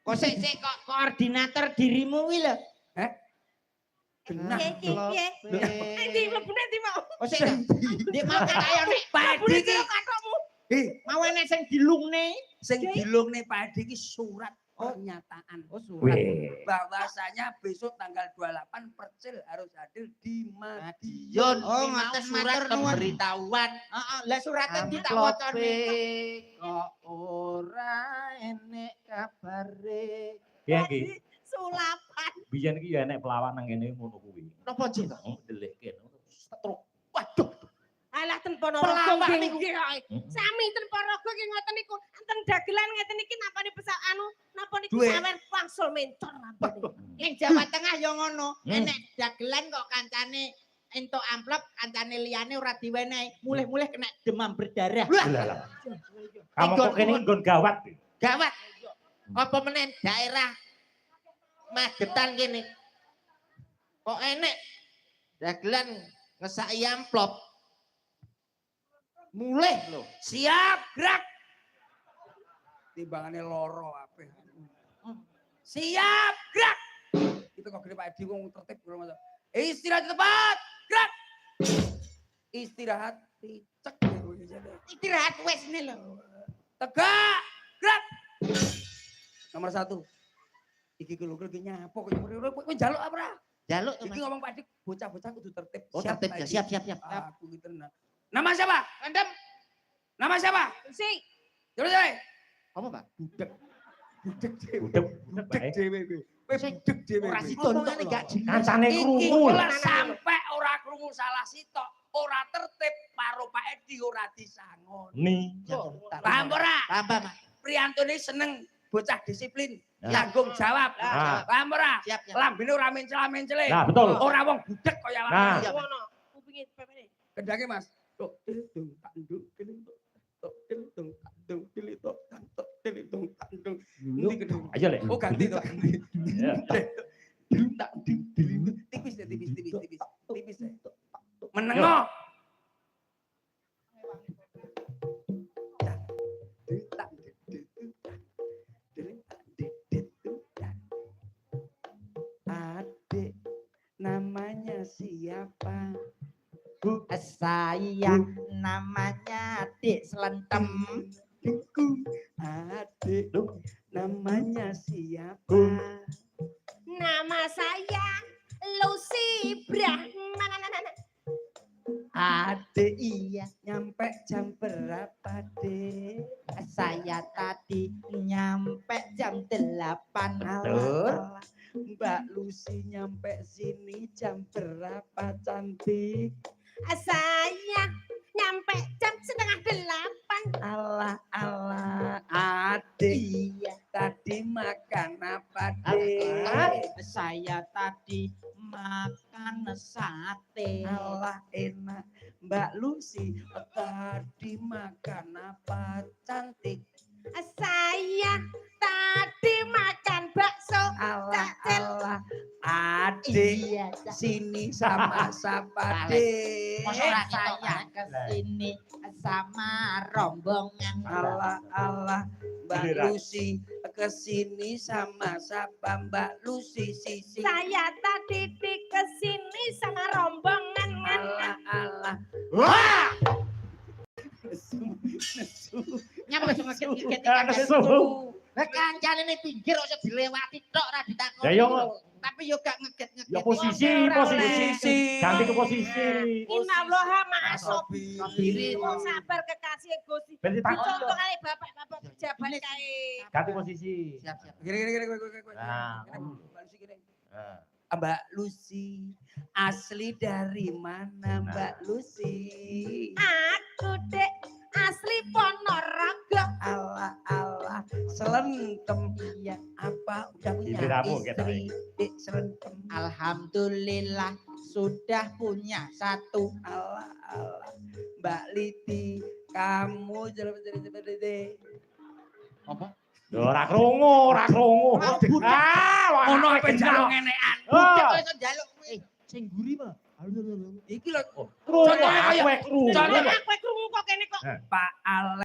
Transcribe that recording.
Kok sik kok koordinator dirimu kuwi lho. Heh. Genah. Piye? Endi mlebune ndi mau? Oh sik. Ndek mau kaya nek Padi iki Kakakmu. mau enek sing dilungne. sing dilungne Padi iki surat pernyataan. Oh surat. Bahwasanya besok tanggal 28 Percil harus hadir di Madiun. Oh ngoten surat pemberitahuan. Heeh, lah surate ditawacane. Kok ora enek kabare. Piye iki? Sulapan. Biyen iki ya enek pelawak nang kene ngono kuwi. Napa Cik? Delik kene. Setruk. Waduh. Alah ten Ponorogo Pelawak nggih niku. nggih. Sami ten Ponorogo ki ngoten niku. Enten dagelan ngeten iki napane pesawat napa niku Duwe. sawer wangsul mencor napane. Ning Jawa Tengah ya ngono. Enek dagelan kok kancane entuk amplop, kancane liyane ora diwenehi. Mulih-mulih kena demam berdarah. Lah. Kamu kok kene nggon gawat. Gawat. Apa menen daerah Magetan kene. Kok enek dagelan ngesaki amplop. Mulih lho. Siap, gerak. Timbangane loro apeh. Siap, gerak. Itu kok gede Pak Edi wong tertib ora masalah. Istirahat di tempat, gerak. Istirahat dicek. Istirahat wis ne lho. Tegak, gerak. Nomor 1. Iki kulo iki nyapo kowe njaluk apa ora? Jaluk Iki ngomong Pak Dik, bocah-bocah kudu tertib. Oh tertib ya, siap. Aku iki tenan. Nama siapa? Endem. Nama siapa? Si, Terus ya. Apa, Pak? Budek. Budek dhewe. Budek Budek bae. dhewe kowe. Kowe budek dhewe. Ora kowe. sitontok gak jelas. Kancane Iki krungu. ora sampai ora krungu salah sitok, ora tertib karo Pak Edi ora disangon. Nih. Paham ora? Tambah, Mas. Priyantone seneng bocah disiplin, Ya. tanggung jawab. Ah. Paham ora? Siap. Lambene ora mencela-mencele. Nah, betul. Ora wong budek kaya Nah. awake. ngono. Kupinge pepene. Kendake Mas. Tok dung tak dung kiling tok dung tak dung kiling tok dung tak dung. Endi kedung? Ayo lek. Oh ganti tok ganti. Ya. Dung tak dung kiling tipis ya tipis. Tipis ya. Menengo. Adik namanya siapa? Saya namanya Dik Slentem. Adik namanya siapa? Nama saya Lucy Brahman. Adik Iya, nyampe jam berapa, Dek? saya tadi nyampe jam 8. Alah, Mbak Lucy nyampe sini jam berapa, cantik? Saya nyampe jam 7:30. Alah, adik Iya, tadi makan apa, Ah, Dek? saya tadi makan sate. Alah, enak. Mbak Lucy tadi makan apa, cantik? Saya tadi makan bakso. Alah, Cacil. adik Iya, Cak. sini sama siapa, Dek? Saya ke sini sama rombongan. Alah, Mbak Beneran. Lucy ke sini sama siapa, Mbak Lucy sisi? Saya tadi di kesini sama rombongan. Alah. Wah! Nesu. Nyapa ngeket-ngeket Nesu. Lah kancane ning pinggir aja dilewati tok ora ditakoni. Ya, yo. tapi yo gak ngeget-ngeget. Ya posisi. Ganti ke posisi. Innallaha ma'asab. Sabiri. Wong sabar kekasih Gusti. Ben ditakoni. Contoh kali bapak-bapak pejabat kae. Ganti posisi. Siap. Gini. Nah. Mbak Lucy gini. Nah. Mbak Lucy asli dari mana, Mbak Lucy? Aku dek asli Ponorogo. Alah, selentem. Iya, apa udah punya Istri kamu, istri? Dek, selentem. Alhamdulillah sudah punya satu. Alah, Mbak Liti, kamu jalan. Apa? Ora krungu. Mau budak. Ah, Ono apa jaluk ngenekan? Budak Oh, kok iso njaluk. Sing guri, Pak. Iki lho krungu. Contohnya kayak- Kowe krungu. Contohnya kowe krungu kok kene kok. Pak Ale